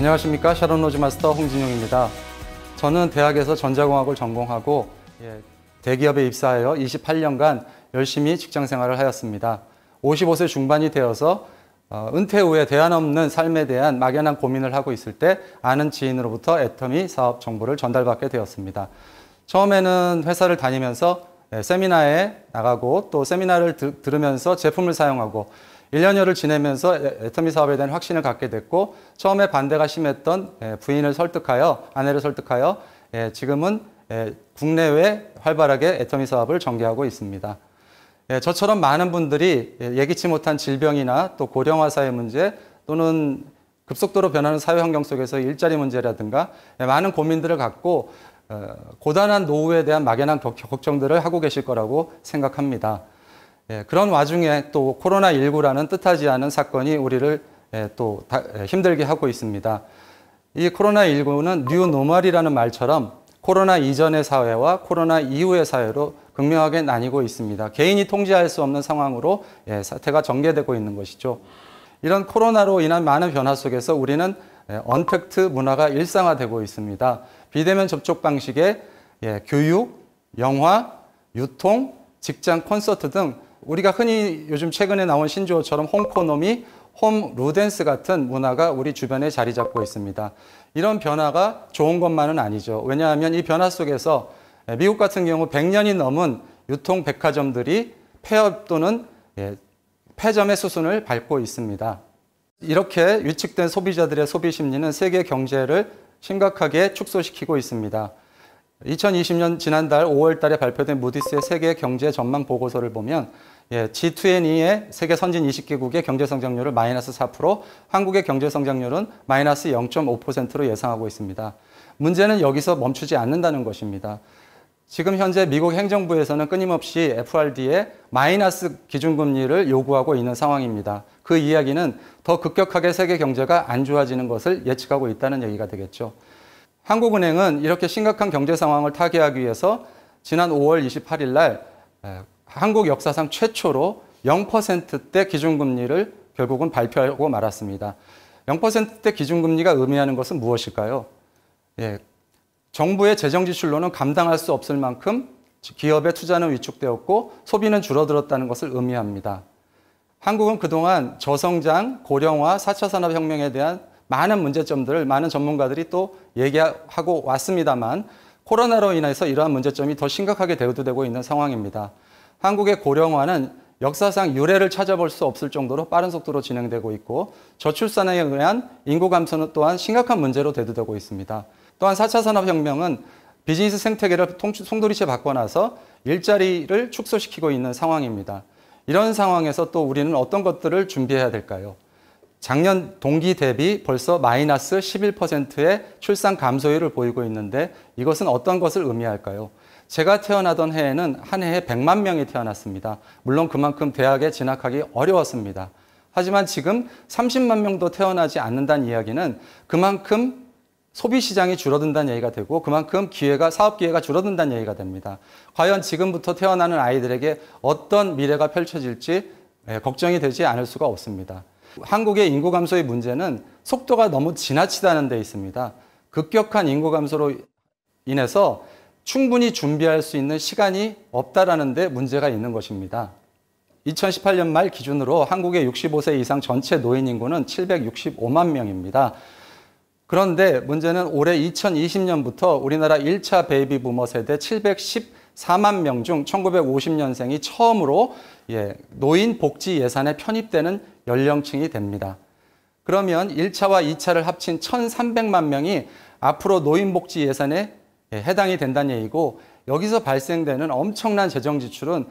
안녕하십니까. 샤론 로즈 마스터 홍진용입니다. 저는 대학에서 전자공학을 전공하고 대기업에 입사하여 28년간 열심히 직장 생활을 하였습니다. 55세 중반이 되어서 은퇴 후에 대안 없는 삶에 대한 막연한 고민을 하고 있을 때 아는 지인으로부터 애터미 사업 정보를 전달받게 되었습니다. 처음에는 회사를 다니면서 세미나에 나가고 또 세미나를 들으면서 제품을 사용하고 1년여를 지내면서 애터미 사업에 대한 확신을 갖게 됐고, 처음에 반대가 심했던 부인을 설득하여, 아내를 설득하여 지금은 국내외 활발하게 애터미 사업을 전개하고 있습니다. 저처럼 많은 분들이 예기치 못한 질병이나 또 고령화 사회 문제 또는 급속도로 변하는 사회 환경 속에서 일자리 문제라든가 많은 고민들을 갖고 고단한 노후에 대한 막연한 걱정들을 하고 계실 거라고 생각합니다. 그런 와중에 또 코로나19라는 뜻하지 않은 사건이 우리를 또 힘들게 하고 있습니다. 이 코로나19는 뉴 노멀이라는 말처럼 코로나 이전의 사회와 코로나 이후의 사회로 극명하게 나뉘고 있습니다. 개인이 통제할 수 없는 상황으로 사태가 전개되고 있는 것이죠. 이런 코로나로 인한 많은 변화 속에서 우리는 언택트 문화가 일상화되고 있습니다. 비대면 접촉 방식의 교육, 영화, 유통, 직장, 콘서트 등 우리가 흔히 요즘 최근에 나온 신조어처럼 홈코노미, 홈 루덴스 같은 문화가 우리 주변에 자리 잡고 있습니다. 이런 변화가 좋은 것만은 아니죠. 왜냐하면 이 변화 속에서 미국 같은 경우 100년이 넘은 유통 백화점들이 폐업 또는 폐점의 수순을 밟고 있습니다. 이렇게 위축된 소비자들의 소비 심리는 세계 경제를 심각하게 축소시키고 있습니다. 2020년 지난달 5월 달에 발표된 무디스의 세계 경제 전망 보고서를 보면 G20의 세계 선진 20개국의 경제 성장률을 마이너스 4%, 한국의 경제 성장률은 마이너스 0.5%로 예상하고 있습니다. 문제는 여기서 멈추지 않는다는 것입니다. 지금 현재 미국 행정부에서는 끊임없이 FRD에 마이너스 기준금리를 요구하고 있는 상황입니다. 그 이야기는 더 급격하게 세계 경제가 안 좋아지는 것을 예측하고 있다는 얘기가 되겠죠. 한국은행은 이렇게 심각한 경제 상황을 타개하기 위해서 지난 5월 28일 날 한국 역사상 최초로 0%대 기준금리를 결국은 발표하고 말았습니다. 0%대 기준금리가 의미하는 것은 무엇일까요? 정부의 재정 지출로는 감당할 수 없을 만큼 기업의 투자는 위축되었고 소비는 줄어들었다는 것을 의미합니다. 한국은 그동안 저성장, 고령화, 4차 산업혁명에 대한 많은 문제점들을 많은 전문가들이 또 얘기하고 왔습니다만 코로나로 인해서 이러한 문제점이 더 심각하게 대두되고 있는 상황입니다. 한국의 고령화는 역사상 유례를 찾아볼 수 없을 정도로 빠른 속도로 진행되고 있고 저출산에 의한 인구 감소는 또한 심각한 문제로 대두되고 있습니다. 또한 4차 산업혁명은 비즈니스 생태계를 송두리째 바꿔놔서 일자리를 축소시키고 있는 상황입니다. 이런 상황에서 또 우리는 어떤 것들을 준비해야 될까요? 작년 동기 대비 벌써 마이너스 11%의 출산 감소율을 보이고 있는데 이것은 어떤 것을 의미할까요? 제가 태어나던 해에는 한 해에 100만 명이 태어났습니다. 물론 그만큼 대학에 진학하기 어려웠습니다. 하지만 지금 30만 명도 태어나지 않는다는 이야기는 그만큼 소비시장이 줄어든다는 얘기가 되고 그만큼 사업 기회가 줄어든다는 얘기가 됩니다. 과연 지금부터 태어나는 아이들에게 어떤 미래가 펼쳐질지 걱정이 되지 않을 수가 없습니다. 한국의 인구 감소의 문제는 속도가 너무 지나치다는 데 있습니다. 급격한 인구 감소로 인해서 충분히 준비할 수 있는 시간이 없다라는 데 문제가 있는 것입니다. 2018년 말 기준으로 한국의 65세 이상 전체 노인 인구는 765만 명입니다. 그런데 문제는 올해 2020년부터 우리나라 1차 베이비 부머 세대 714만 명 중 1950년생이 처음으로 노인 복지 예산에 편입되는 연령층이 됩니다. 그러면 1차와 2차를 합친 1,300만 명이 앞으로 노인 복지 예산에 해당이 된다는 얘기고 여기서 발생되는 엄청난 재정 지출은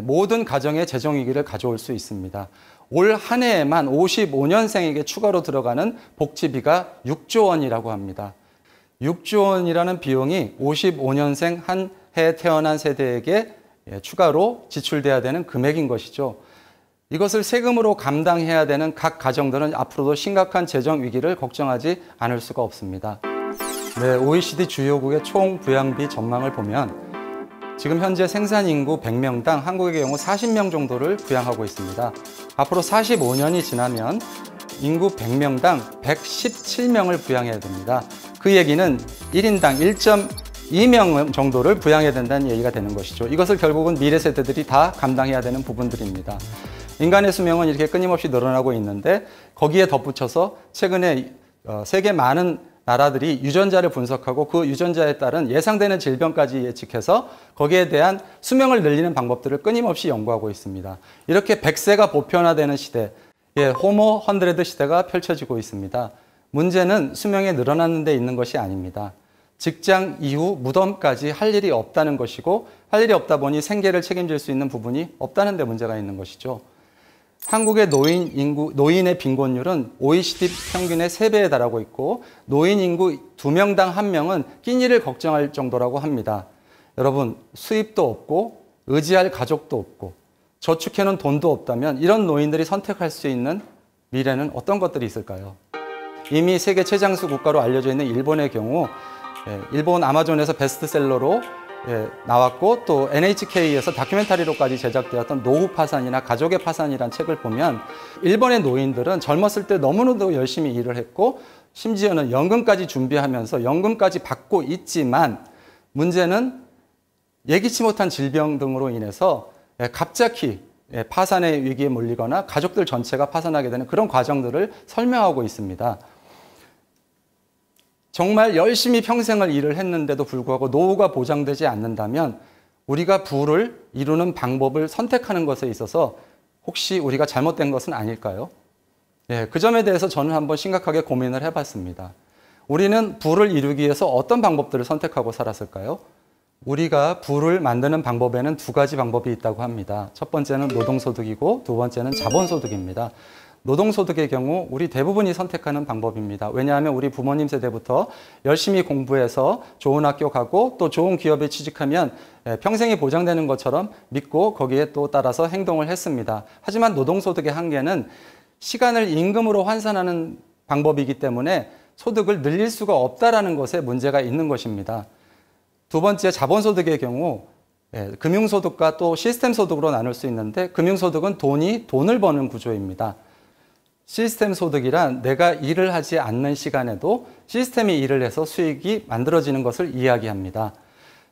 모든 가정의 재정 위기를 가져올 수 있습니다. 올 한 해에만 55년생에게 추가로 들어가는 복지비가 6조 원이라고 합니다. 6조 원이라는 비용이 55년생 한 해 태어난 세대에게 추가로 지출돼야 되는 금액인 것이죠. 이것을 세금으로 감당해야 되는 각 가정들은 앞으로도 심각한 재정 위기를 걱정하지 않을 수가 없습니다. OECD 주요국의 총 부양비 전망을 보면 지금 현재 생산인구 100명당 한국의 경우 40명 정도를 부양하고 있습니다. 앞으로 45년이 지나면 인구 100명당 117명을 부양해야 됩니다. 그 얘기는 1인당 1.2명 정도를 부양해야 된다는 얘기가 되는 것이죠. 이것을 결국은 미래 세대들이 다 감당해야 되는 부분들입니다. 인간의 수명은 이렇게 끊임없이 늘어나고 있는데 거기에 덧붙여서 최근에 세계 많은 나라들이 유전자를 분석하고 그 유전자에 따른 예상되는 질병까지 예측해서 거기에 대한 수명을 늘리는 방법들을 끊임없이 연구하고 있습니다. 이렇게 100세가 보편화되는 시대, 호모 100 시대가 펼쳐지고 있습니다. 문제는 수명이 늘어나는 데 있는 것이 아닙니다. 직장 이후 무덤까지 할 일이 없다는 것이고 할 일이 없다 보니 생계를 책임질 수 있는 부분이 없다는 데 문제가 있는 것이죠. 한국의 노인의 빈곤율은 OECD 평균의 3배에 달하고 있고 노인 인구 2명당 1명은 끼니를 걱정할 정도라고 합니다. 여러분, 수입도 없고 의지할 가족도 없고 저축해놓은 돈도 없다면 이런 노인들이 선택할 수 있는 미래는 어떤 것들이 있을까요? 이미 세계 최장수 국가로 알려져 있는 일본의 경우 일본 아마존에서 베스트셀러로 나왔고 또 NHK에서 다큐멘터리로까지 제작되었던 노후 파산이나 가족의 파산이라는 책을 보면 일본의 노인들은 젊었을 때 너무나도 열심히 일을 했고 심지어는 연금까지 준비하면서 연금까지 받고 있지만 문제는 예기치 못한 질병 등으로 인해서 갑자기 파산의 위기에 몰리거나 가족들 전체가 파산하게 되는 그런 과정들을 설명하고 있습니다. 정말 열심히 평생을 일을 했는데도 불구하고 노후가 보장되지 않는다면 우리가 부를 이루는 방법을 선택하는 것에 있어서 혹시 우리가 잘못된 것은 아닐까요? 그 점에 대해서 저는 한번 심각하게 고민을 해봤습니다. 우리는 부를 이루기 위해서 어떤 방법들을 선택하고 살았을까요? 우리가 부를 만드는 방법에는 2가지 방법이 있다고 합니다. 첫 번째는 노동소득이고 두 번째는 자본소득입니다. 노동소득의 경우 우리 대부분이 선택하는 방법입니다. 왜냐하면 우리 부모님 세대부터 열심히 공부해서 좋은 학교 가고 또 좋은 기업에 취직하면 평생이 보장되는 것처럼 믿고 거기에 또 따라서 행동을 했습니다. 하지만 노동소득의 한계는 시간을 임금으로 환산하는 방법이기 때문에 소득을 늘릴 수가 없다는 것에 문제가 있는 것입니다. 두 번째, 자본소득의 경우 금융소득과 또 시스템소득으로 나눌 수 있는데 금융소득은 돈을 버는 구조입니다. 시스템 소득이란 내가 일을 하지 않는 시간에도 시스템이 일을 해서 수익이 만들어지는 것을 이야기합니다.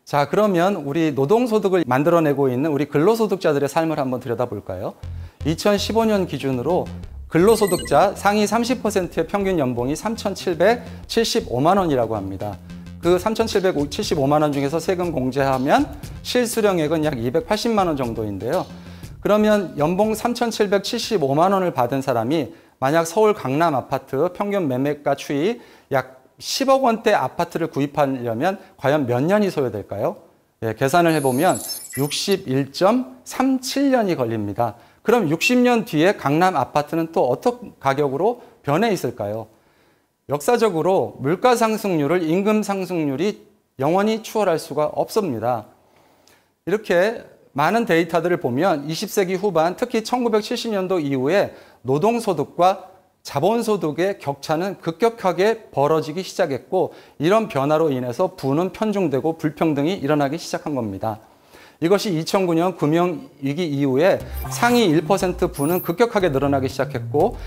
자, 그러면 우리 노동소득을 만들어내고 있는 우리 근로소득자들의 삶을 한번 들여다볼까요? 2015년 기준으로 근로소득자 상위 30%의 평균 연봉이 3,775만 원이라고 합니다. 그 3,775만 원 중에서 세금 공제하면 실수령액은 약 280만 원 정도인데요. 그러면 연봉 3,775만 원을 받은 사람이 만약 서울 강남 아파트 평균 매매가 추이 약 10억 원대 아파트를 구입하려면 과연 몇 년이 소요될까요? 계산을 해보면 61.37년이 걸립니다. 그럼 60년 뒤에 강남 아파트는 또 어떤 가격으로 변해 있을까요? 역사적으로 물가 상승률을 임금 상승률이 영원히 추월할 수가 없습니다. 이렇게 많은 데이터들을 보면 20세기 후반, 특히 1970년도 이후에 노동소득과 자본소득의 격차는 급격하게 벌어지기 시작했고 이런 변화로 인해서 부는 편중되고 불평등이 일어나기 시작한 겁니다. 이것이 2009년 금융위기 이후에 상위 1% 부는 급격하게 늘어나기 시작했고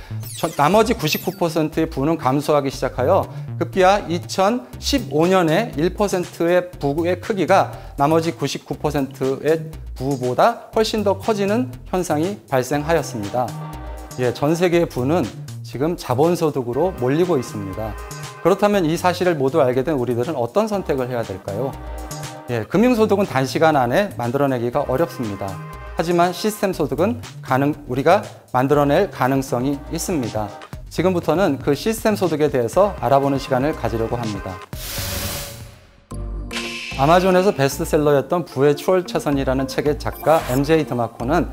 나머지 99%의 부는 감소하기 시작하여 급기야 2015년에 1%의 부의 크기가 나머지 99%의 부보다 훨씬 더 커지는 현상이 발생하였습니다. 전 세계의 부는 지금 자본소득으로 몰리고 있습니다. 그렇다면 이 사실을 모두 알게 된 우리들은 어떤 선택을 해야 될까요? 금융소득은 단시간 안에 만들어내기가 어렵습니다. 하지만 시스템 소득은 우리가 만들어낼 가능성이 있습니다. 지금부터는 그 시스템 소득에 대해서 알아보는 시간을 가지려고 합니다. 아마존에서 베스트셀러였던 부의 추월차선이라는 책의 작가 MJ 드마코는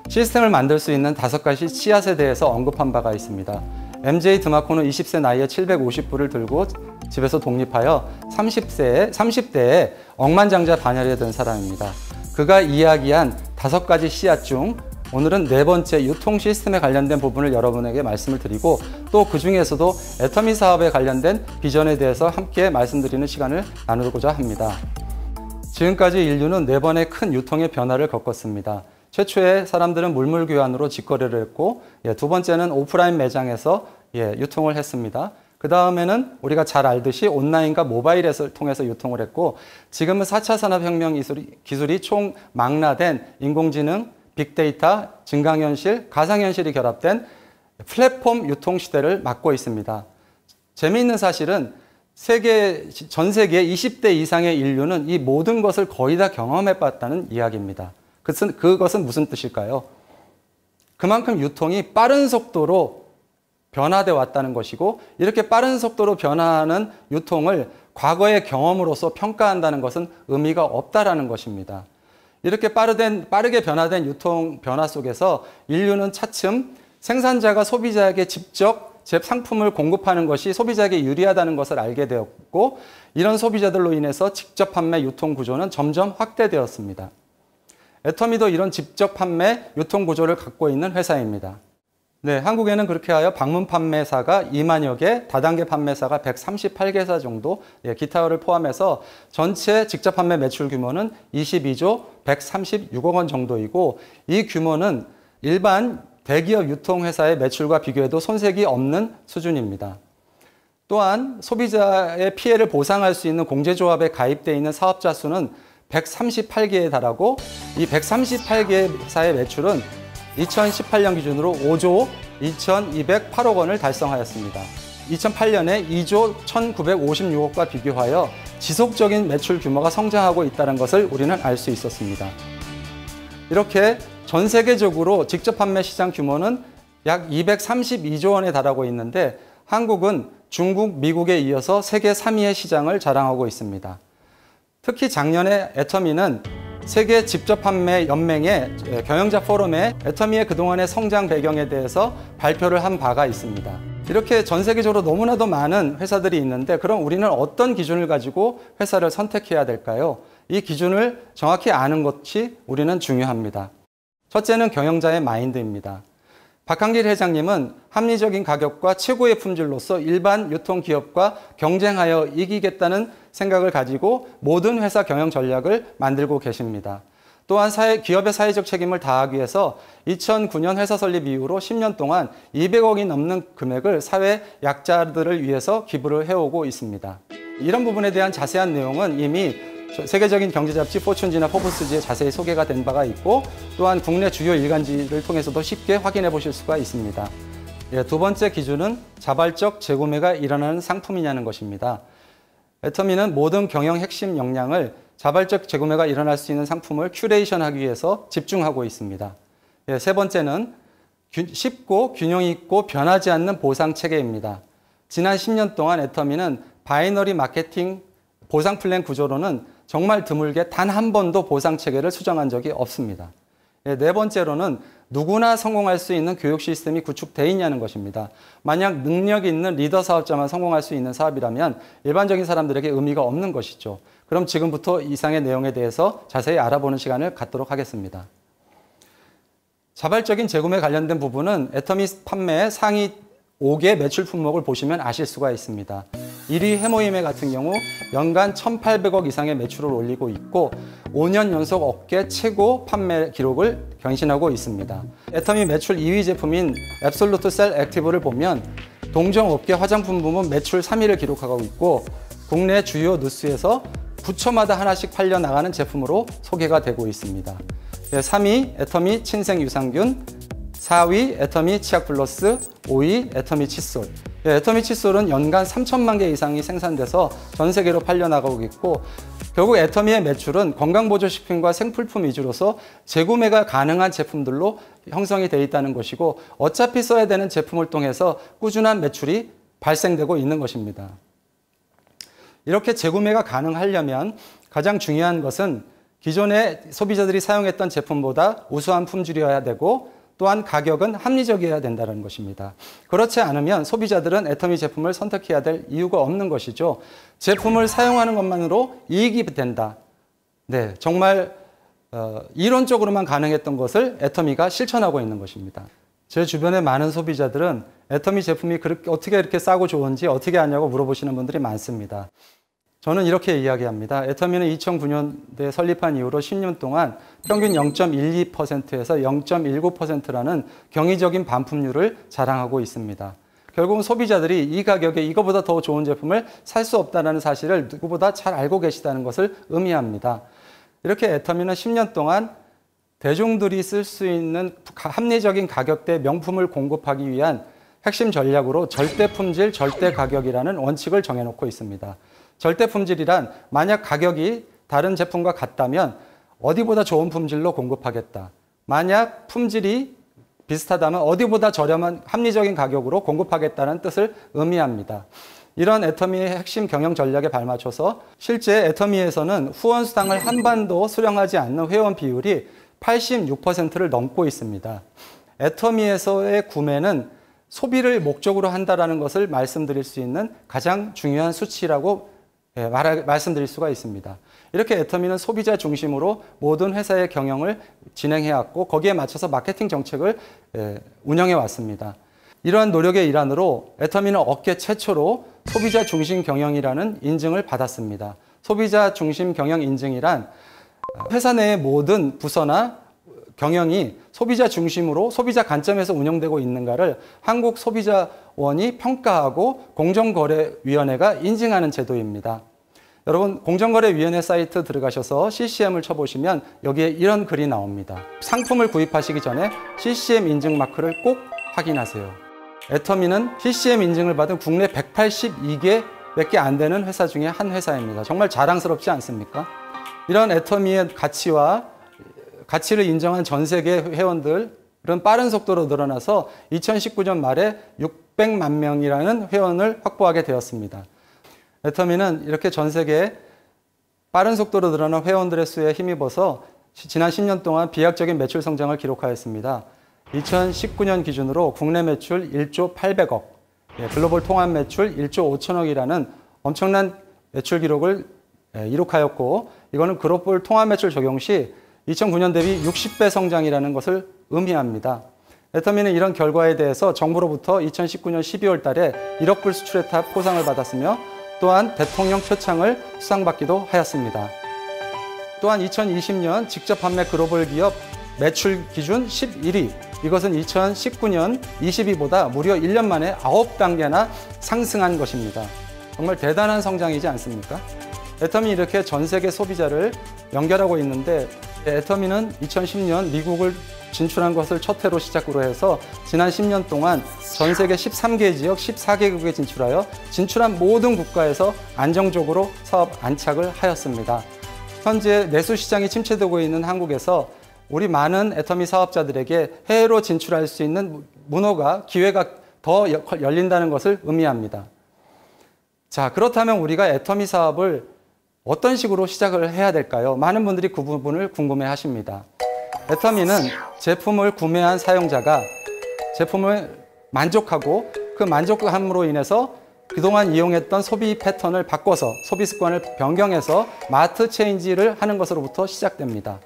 시스템을 만들 수 있는 5가지 씨앗에 대해서 언급한 바가 있습니다. MJ 드마코는 20세 나이에 750불을 들고 집에서 독립하여 30대에 억만장자 반열에 든 사람입니다. 그가 이야기한 5가지 씨앗 중 오늘은 4번째 유통 시스템에 관련된 부분을 여러분에게 말씀을 드리고 또 그 중에서도 애터미 사업에 관련된 비전에 대해서 함께 말씀드리는 시간을 나누고자 합니다. 지금까지 인류는 4번의 큰 유통의 변화를 겪었습니다. 최초에 사람들은 물물교환으로 직거래를 했고, 두 번째는 오프라인 매장에서 유통을 했습니다. 그 다음에는 우리가 잘 알듯이 온라인과 모바일을 통해서 유통을 했고, 지금은 4차 산업혁명 기술이 총망라된 인공지능, 빅데이터, 증강현실, 가상현실이 결합된 플랫폼 유통 시대를 맞고 있습니다. 재미있는 사실은 전 세계 20대 이상의 인류는 이 모든 것을 거의 다 경험해봤다는 이야기입니다. 그것은 무슨 뜻일까요? 그만큼 유통이 빠른 속도로 변화돼 왔다는 것이고, 이렇게 빠른 속도로 변화하는 유통을 과거의 경험으로서 평가한다는 것은 의미가 없다라는 것입니다. 이렇게 빠르게 변화된 유통 변화 속에서 인류는 차츰 생산자가 소비자에게 직접 상품을 공급하는 것이 소비자에게 유리하다는 것을 알게 되었고, 이런 소비자들로 인해서 직접 판매 유통 구조는 점점 확대되었습니다. 애터미도 이런 직접 판매 유통 구조를 갖고 있는 회사입니다. 네, 한국에는 그렇게 하여 방문 판매사가 2만여 개, 다단계 판매사가 138개사 정도, 기타를 포함해서 전체 직접 판매 매출 규모는 22조 136억 원 정도이고, 이 규모는 일반 대기업 유통회사의 매출과 비교해도 손색이 없는 수준입니다. 또한 소비자의 피해를 보상할 수 있는 공제조합에 가입되어 있는 사업자 수는 138개에 달하고, 이 138개사의 매출은 2018년 기준으로 5조 2,208억 원을 달성하였습니다. 2008년에 2조 1,956억과 비교하여 지속적인 매출 규모가 성장하고 있다는 것을 우리는 알 수 있었습니다. 이렇게 전 세계적으로 직접 판매 시장 규모는 약 232조 원에 달하고 있는데, 한국은 중국, 미국에 이어서 세계 3위의 시장을 자랑하고 있습니다. 특히 작년에 애터미는 세계 직접 판매 연맹의 경영자 포럼에 애터미의 그동안의 성장 배경에 대해서 발표를 한 바가 있습니다. 이렇게 전 세계적으로 너무나도 많은 회사들이 있는데, 그럼 우리는 어떤 기준을 가지고 회사를 선택해야 될까요? 이 기준을 정확히 아는 것이 우리는 중요합니다. 첫째는 경영자의 마인드입니다. 박한길 회장님은 합리적인 가격과 최고의 품질로서 일반 유통기업과 경쟁하여 이기겠다는 생각을 가지고 모든 회사 경영 전략을 만들고 계십니다. 또한 기업의 사회적 책임을 다하기 위해서 2009년 회사 설립 이후로 10년 동안 200억이 넘는 금액을 사회 약자들을 위해서 기부를 해오고 있습니다. 이런 부분에 대한 자세한 내용은 이미 세계적인 경제잡지 포춘지나 포브스지에 자세히 소개가 된 바가 있고, 또한 국내 주요 일간지를 통해서도 쉽게 확인해 보실 수가 있습니다. 두 번째 기준은 자발적 재구매가 일어나는 상품이냐는 것입니다. 애터미는 모든 경영 핵심 역량을 자발적 재구매가 일어날 수 있는 상품을 큐레이션하기 위해서 집중하고 있습니다. 세 번째는 쉽고 균형 있고 변하지 않는 보상 체계입니다. 지난 10년 동안 애터미는 바이너리 마케팅 보상 플랜 구조로는 정말 드물게 단 한 번도 보상 체계를 수정한 적이 없습니다. 네 번째로는 누구나 성공할 수 있는 교육 시스템이 구축되어 있냐는 것입니다. 만약 능력 있는 리더 사업자만 성공할 수 있는 사업이라면 일반적인 사람들에게 의미가 없는 것이죠. 그럼 지금부터 이상의 내용에 대해서 자세히 알아보는 시간을 갖도록 하겠습니다. 자발적인 재구매 관련된 부분은 애터미 판매의 상위 5개 매출 품목을 보시면 아실 수가 있습니다. 1위 해모임회 같은 경우 연간 1,800억 이상의 매출을 올리고 있고 5년 연속 업계 최고 판매 기록을 경신하고 있습니다. 애터미 매출 2위 제품인 앱솔루트 셀 액티브를 보면 동종 업계 화장품 부문 매출 3위를 기록하고 있고, 국내 주요 뉴스에서 부처마다 하나씩 팔려나가는 제품으로 소개가 되고 있습니다. 3위 애터미 친생 유산균, 4위 애터미 치약 플러스, 5위 애터미 칫솔. 애터미 칫솔은 연간 3천만 개 이상이 생산돼서 전 세계로 팔려나가고 있고, 결국 애터미의 매출은 건강보조식품과 생필품 위주로서 재구매가 가능한 제품들로 형성이 되어 있다는 것이고, 어차피 써야 되는 제품을 통해서 꾸준한 매출이 발생되고 있는 것입니다. 이렇게 재구매가 가능하려면 가장 중요한 것은 기존의 소비자들이 사용했던 제품보다 우수한 품질이어야 되고, 또한 가격은 합리적이어야 된다는 것입니다. 그렇지 않으면 소비자들은 애터미 제품을 선택해야 될 이유가 없는 것이죠. 제품을 사용하는 것만으로 이익이 된다. 네, 정말 이론적으로만 가능했던 것을 애터미가 실천하고 있는 것입니다. 제 주변의 많은 소비자들은 애터미 제품이 어떻게 이렇게 싸고 좋은지 어떻게 하냐고 물어보시는 분들이 많습니다. 저는 이렇게 이야기합니다. 애터미는 2009년도에 설립한 이후로 10년 동안 평균 0.12%에서 0.19%라는 경이적인 반품률을 자랑하고 있습니다. 결국은 소비자들이 이 가격에 이거보다 더 좋은 제품을 살 수 없다는 사실을 누구보다 잘 알고 계시다는 것을 의미합니다. 이렇게 애터미는 10년 동안 대중들이 쓸 수 있는 합리적인 가격대 명품을 공급하기 위한 핵심 전략으로 절대 품질, 절대 가격이라는 원칙을 정해놓고 있습니다. 절대 품질이란 만약 가격이 다른 제품과 같다면 어디보다 좋은 품질로 공급하겠다. 만약 품질이 비슷하다면 어디보다 저렴한 합리적인 가격으로 공급하겠다는 뜻을 의미합니다. 이런 애터미의 핵심 경영 전략에 발맞춰서 실제 애터미에서는 후원 수당을 한 번도 수령하지 않는 회원 비율이 86%를 넘고 있습니다. 애터미에서의 구매는 소비를 목적으로 한다는 것을 말씀드릴 수 있는 가장 중요한 수치라고 말씀드릴 수가 있습니다. 이렇게 애터미는 소비자 중심으로 모든 회사의 경영을 진행해왔고 거기에 맞춰서 마케팅 정책을 운영해 왔습니다. 이러한 노력의 일환으로 애터미는 업계 최초로 소비자 중심 경영이라는 인증을 받았습니다. 소비자 중심 경영 인증이란 회사 내의 모든 부서나 경영이 소비자 중심으로 소비자 관점에서 운영되고 있는가를 한국소비자원이 평가하고 공정거래위원회가 인증하는 제도입니다. 여러분, 공정거래위원회 사이트 들어가셔서 CCM을 쳐보시면 여기에 이런 글이 나옵니다. 상품을 구입하시기 전에 CCM 인증 마크를 꼭 확인하세요. 애터미는 CCM 인증을 받은 국내 182개밖에 안 되는 회사 중에 한 회사입니다. 정말 자랑스럽지 않습니까? 이런 애터미의 가치를 인정한 전 세계 회원들은 빠른 속도로 늘어나서 2019년 말에 600만 명이라는 회원을 확보하게 되었습니다. 애터미는 이렇게 전 세계에 빠른 속도로 늘어난 회원들의 수에 힘입어서 지난 10년 동안 비약적인 매출 성장을 기록하였습니다. 2019년 기준으로 국내 매출 1조 800억, 글로벌 통합 매출 1조 5천억이라는 엄청난 매출 기록을 이룩하였고, 이거는 글로벌 통합 매출 적용 시 2009년 대비 60배 성장이라는 것을 의미합니다. 애터미는 이런 결과에 대해서 정부로부터 2019년 12월 달에 1억 불 수출의 탑 포상을 받았으며 또한 대통령 표창을 수상받기도 하였습니다. 또한 2020년 직접 판매 글로벌 기업 매출 기준 11위, 이것은 2019년 20위보다 무려 1년 만에 9단계나 상승한 것입니다. 정말 대단한 성장이지 않습니까? 애터미 이렇게 전 세계 소비자를 연결하고 있는데, 애터미는 2010년 미국을 진출한 것을 첫 해로 시작으로 해서 지난 10년 동안 전 세계 13개 지역 14개국에 진출하여 진출한 모든 국가에서 안정적으로 사업 안착을 하였습니다. 현재 내수 시장이 침체되고 있는 한국에서 우리 많은 애터미 사업자들에게 해외로 진출할 수 있는 문호가, 기회가 더 열린다는 것을 의미합니다. 자, 그렇다면 우리가 애터미 사업을 어떤 식으로 시작을 해야 될까요? 많은 분들이 그 부분을 궁금해 하십니다. 애터미는 제품을 구매한 사용자가 제품을 만족하고 그 만족함으로 인해서 그동안 이용했던 소비 패턴을 바꿔서 소비 습관을 변경해서 마트 체인지를 하는 것으로부터 시작됩니다.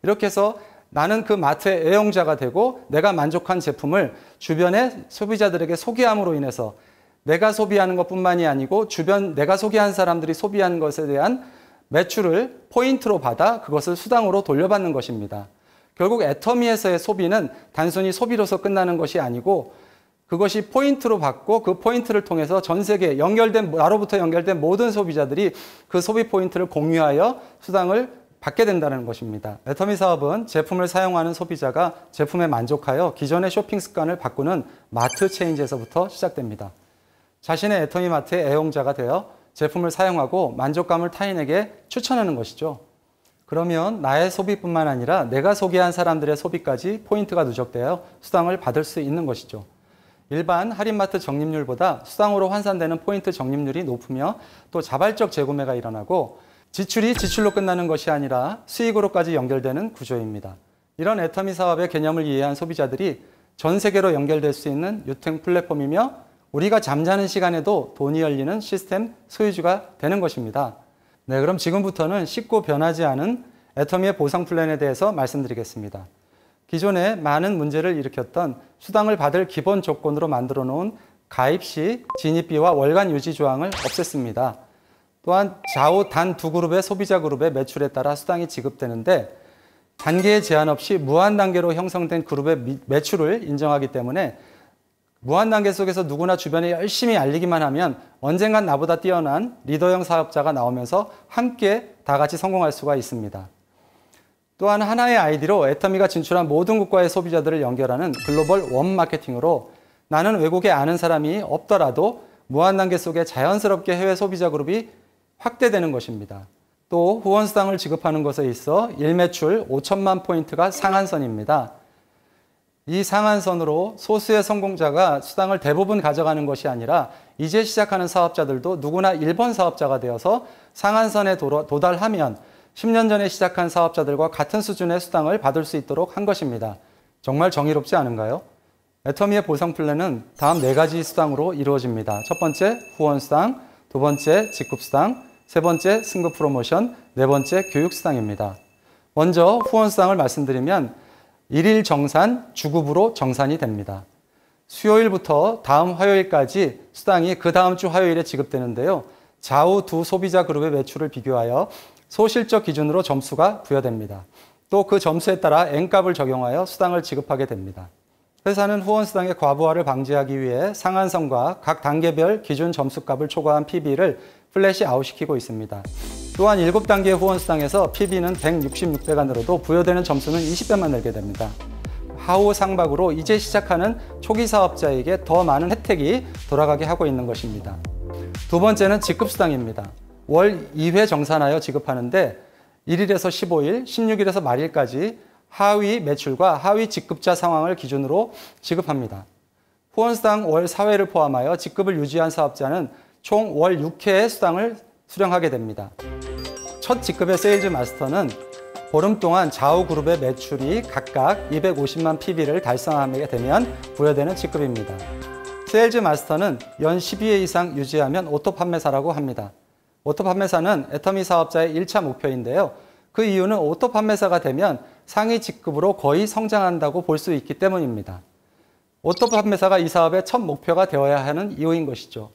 이렇게 해서 나는 그 마트의 애용자가 되고 내가 만족한 제품을 주변의 소비자들에게 소개함으로 인해서 내가 소비하는 것뿐만이 아니고 주변 내가 소개한 사람들이 소비한 것에 대한 매출을 포인트로 받아 그것을 수당으로 돌려받는 것입니다. 결국 애터미에서의 소비는 단순히 소비로서 끝나는 것이 아니고 그것이 포인트로 받고 그 포인트를 통해서 전 세계 나로부터 연결된 모든 소비자들이 그 소비 포인트를 공유하여 수당을 받게 된다는 것입니다. 애터미 사업은 제품을 사용하는 소비자가 제품에 만족하여 기존의 쇼핑 습관을 바꾸는 마트 체인지에서부터 시작됩니다. 자신의 애터미 마트의 애용자가 되어 제품을 사용하고 만족감을 타인에게 추천하는 것이죠. 그러면 나의 소비뿐만 아니라 내가 소개한 사람들의 소비까지 포인트가 누적되어 수당을 받을 수 있는 것이죠. 일반 할인마트 적립률보다 수당으로 환산되는 포인트 적립률이 높으며 또 자발적 재구매가 일어나고 지출이 지출로 끝나는 것이 아니라 수익으로까지 연결되는 구조입니다. 이런 애터미 사업의 개념을 이해한 소비자들이 전 세계로 연결될 수 있는 유통 플랫폼이며 우리가 잠자는 시간에도 돈이 열리는 시스템 소유주가 되는 것입니다. 네, 그럼 지금부터는 쉽고 변하지 않은 애터미의 보상 플랜에 대해서 말씀드리겠습니다. 기존에 많은 문제를 일으켰던 수당을 받을 기본 조건으로 만들어 놓은 가입 시 진입비와 월간 유지 조항을 없앴습니다. 또한 좌우 단 두 그룹의 소비자 그룹의 매출에 따라 수당이 지급되는데 단계의 제한 없이 무한 단계로 형성된 그룹의 매출을 인정하기 때문에 무한 단계 속에서 누구나 주변에 열심히 알리기만 하면 언젠간 나보다 뛰어난 리더형 사업자가 나오면서 함께 다 같이 성공할 수가 있습니다. 또한 하나의 아이디로 애터미가 진출한 모든 국가의 소비자들을 연결하는 글로벌 원 마케팅으로 나는 외국에 아는 사람이 없더라도 무한 단계 속에 자연스럽게 해외 소비자 그룹이 확대되는 것입니다. 또 후원수당을 지급하는 것에 있어 일매출 5천만 포인트가 상한선입니다. 이 상한선으로 소수의 성공자가 수당을 대부분 가져가는 것이 아니라 이제 시작하는 사업자들도 누구나 1번 사업자가 되어서 상한선에 도달하면 10년 전에 시작한 사업자들과 같은 수준의 수당을 받을 수 있도록 한 것입니다. 정말 정의롭지 않은가요? 애터미의 보상 플랜은 다음 4가지 수당으로 이루어집니다. 첫 번째, 후원수당, 두 번째, 직급수당, 세 번째, 승급 프로모션, 네 번째, 교육수당입니다. 먼저 후원수당을 말씀드리면 일일 정산, 주급으로 정산이 됩니다. 수요일부터 다음 화요일까지 수당이 그 다음 주 화요일에 지급되는데요. 좌우 두 소비자 그룹의 매출을 비교하여 소실적 기준으로 점수가 부여됩니다. 또 그 점수에 따라 N값을 적용하여 수당을 지급하게 됩니다. 회사는 후원수당의 과부하를 방지하기 위해 상한선과 각 단계별 기준 점수값을 초과한 PB를 플래시 아웃시키고 있습니다. 또한 7단계의 후원수당에서 PB는 166배가 늘어도 부여되는 점수는 20배만 늘게 됩니다. 하우 상박으로 이제 시작하는 초기 사업자에게 더 많은 혜택이 돌아가게 하고 있는 것입니다. 두 번째는 직급수당입니다. 월 2회 정산하여 지급하는데 1일에서 15일, 16일에서 말일까지 하위 매출과 하위 직급자 상황을 기준으로 지급합니다. 후원수당 월 4회를 포함하여 직급을 유지한 사업자는 총 월 6회의 수당을 수령하게 됩니다. 첫 직급의 세일즈 마스터는 보름 동안 좌우 그룹의 매출이 각각 250만 PB를 달성하게 되면 부여되는 직급입니다. 세일즈 마스터는 연 12회 이상 유지하면 오토 판매사라고 합니다. 오토 판매사는 애터미 사업자의 1차 목표인데요. 그 이유는 오토 판매사가 되면 상위 직급으로 거의 성장한다고 볼 수 있기 때문입니다. 오토 판매사가 이 사업의 첫 목표가 되어야 하는 이유인 것이죠.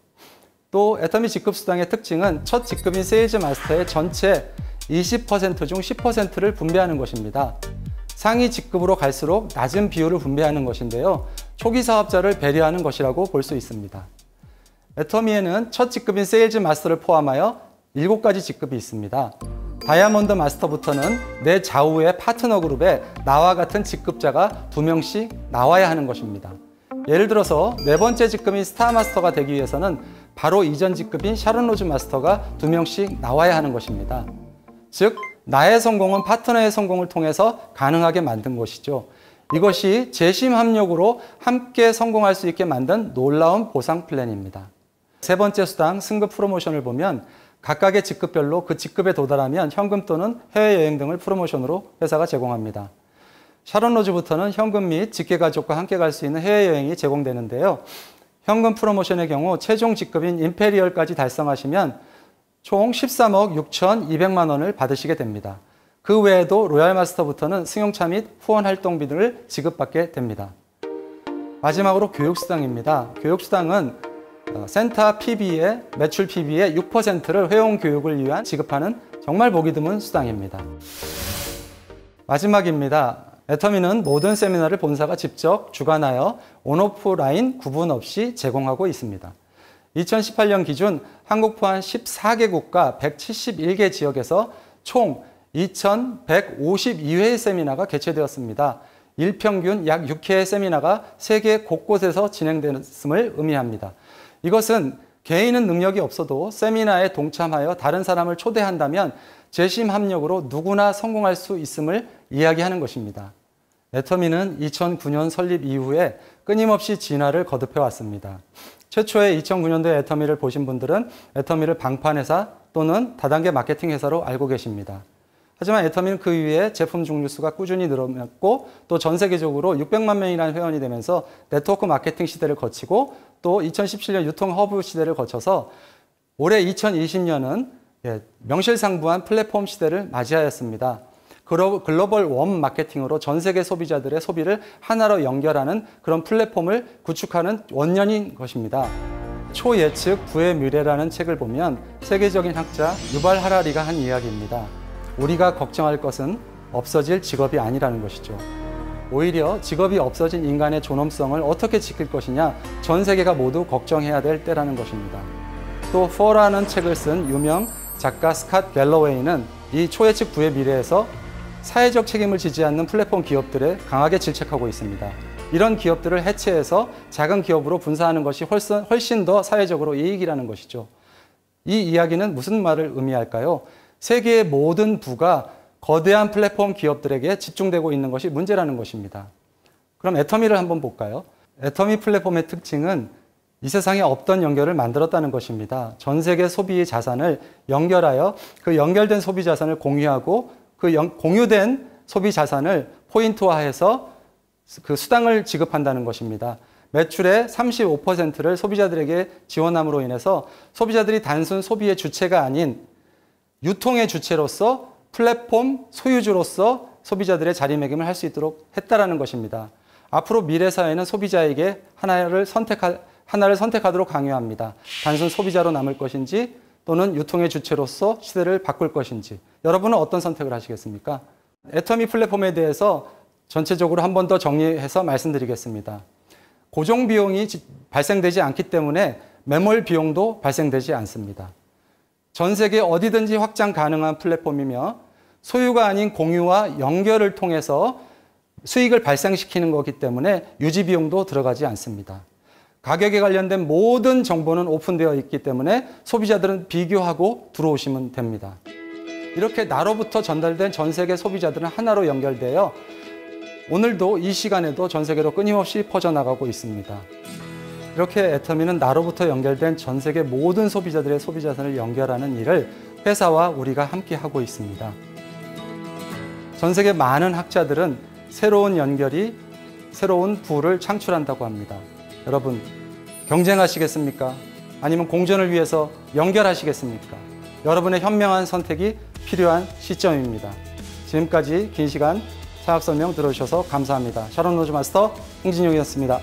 또 애터미 직급수당의 특징은 첫 직급인 세일즈 마스터의 전체 20% 중 10%를 분배하는 것입니다. 상위 직급으로 갈수록 낮은 비율을 분배하는 것인데요. 초기 사업자를 배려하는 것이라고 볼 수 있습니다. 애터미에는 첫 직급인 세일즈 마스터를 포함하여 7가지 직급이 있습니다. 다이아몬드 마스터부터는 내 좌우의 파트너 그룹에 나와 같은 직급자가 2명씩 나와야 하는 것입니다. 예를 들어서 4번째 직급인 스타 마스터가 되기 위해서는 바로 이전 직급인 샤론 로즈 마스터가 2명씩 나와야 하는 것입니다. 즉, 나의 성공은 파트너의 성공을 통해서 가능하게 만든 것이죠. 이것이 재심 합력으로 함께 성공할 수 있게 만든 놀라운 보상 플랜입니다. 세 번째 수당, 승급 프로모션을 보면 각각의 직급별로 그 직급에 도달하면 현금 또는 해외여행 등을 프로모션으로 회사가 제공합니다. 샤론 로즈부터는 현금 및 직계가족과 함께 갈 수 있는 해외여행이 제공되는데요. 현금 프로모션의 경우 최종 직급인 임페리얼까지 달성하시면 총 13억 6,200만 원을 받으시게 됩니다. 그 외에도 로얄 마스터부터는 승용차 및 후원 활동비 등을 지급받게 됩니다. 마지막으로 교육수당입니다. 교육수당은 센터 PB의 매출 PB의 6%를 회원 교육을 위한 지급하는 정말 보기 드문 수당입니다. 마지막입니다. 애터미는 모든 세미나를 본사가 직접 주관하여 온오프라인 구분 없이 제공하고 있습니다. 2018년 기준 한국 포함 14개국과 171개 지역에서 총 2,152회의 세미나가 개최되었습니다. 일평균 약 6회의 세미나가 세계 곳곳에서 진행됐음을 의미합니다. 이것은 개인은 능력이 없어도 세미나에 동참하여 다른 사람을 초대한다면 재심 합력으로 누구나 성공할 수 있음을 이야기하는 것입니다. 애터미는 2009년 설립 이후에 끊임없이 진화를 거듭해 왔습니다. 최초의 2009년도에 애터미를 보신 분들은 애터미를 방판회사 또는 다단계 마케팅 회사로 알고 계십니다. 하지만 애터미는 그 이후에 제품 종류 수가 꾸준히 늘어났고 또 전 세계적으로 600만 명이라는 회원이 되면서 네트워크 마케팅 시대를 거치고 또 2017년 유통 허브 시대를 거쳐서 올해 2020년은 명실상부한 플랫폼 시대를 맞이하였습니다. 글로벌 원 마케팅으로 전 세계 소비자들의 소비를 하나로 연결하는 그런 플랫폼을 구축하는 원년인 것입니다. 초예측 부의 미래라는 책을 보면 세계적인 학자 유발 하라리가 한 이야기입니다. 우리가 걱정할 것은 없어질 직업이 아니라는 것이죠. 오히려 직업이 없어진 인간의 존엄성을 어떻게 지킬 것이냐, 전 세계가 모두 걱정해야 될 때라는 것입니다. 또 포라는 책을 쓴 유명 작가 스캇 갤러웨이는 이 초예측 부의 미래에서 사회적 책임을 지지 않는 플랫폼 기업들에 강하게 질책하고 있습니다. 이런 기업들을 해체해서 작은 기업으로 분사하는 것이 훨씬 더 사회적으로 이익이라는 것이죠. 이 이야기는 무슨 말을 의미할까요? 세계의 모든 부가 거대한 플랫폼 기업들에게 집중되고 있는 것이 문제라는 것입니다. 그럼 애터미를 한번 볼까요? 애터미 플랫폼의 특징은 이 세상에 없던 연결을 만들었다는 것입니다. 전 세계 소비 자산을 연결하여 그 연결된 소비 자산을 공유하고 그 공유된 소비 자산을 포인트화해서 그 수당을 지급한다는 것입니다. 매출의 35%를 소비자들에게 지원함으로 인해서 소비자들이 단순 소비의 주체가 아닌 유통의 주체로서 플랫폼 소유주로서 소비자들의 자리매김을 할 수 있도록 했다라는 것입니다. 앞으로 미래 사회는 소비자에게 하나를 선택하도록 강요합니다. 단순 소비자로 남을 것인지 또는 유통의 주체로서 시대를 바꿀 것인지, 여러분은 어떤 선택을 하시겠습니까? 애터미 플랫폼에 대해서 전체적으로 한 번 더 정리해서 말씀드리겠습니다. 고정 비용이 발생되지 않기 때문에 매몰 비용도 발생되지 않습니다. 전 세계 어디든지 확장 가능한 플랫폼이며 소유가 아닌 공유와 연결을 통해서 수익을 발생시키는 거기 때문에 유지 비용도 들어가지 않습니다. 가격에 관련된 모든 정보는 오픈되어 있기 때문에 소비자들은 비교하고 들어오시면 됩니다. 이렇게 나로부터 전달된 전 세계 소비자들은 하나로 연결되어 오늘도 이 시간에도 전 세계로 끊임없이 퍼져나가고 있습니다. 이렇게 애터미는 나로부터 연결된 전 세계 모든 소비자들의 소비자산을 연결하는 일을 회사와 우리가 함께 하고 있습니다. 전 세계 많은 학자들은 새로운 연결이 새로운 부를 창출한다고 합니다. 여러분, 경쟁하시겠습니까? 아니면 공존을 위해서 연결하시겠습니까? 여러분의 현명한 선택이 필요한 시점입니다. 지금까지 긴 시간 사업 설명 들어주셔서 감사합니다. 샤론 로즈 마스터 홍진용이었습니다.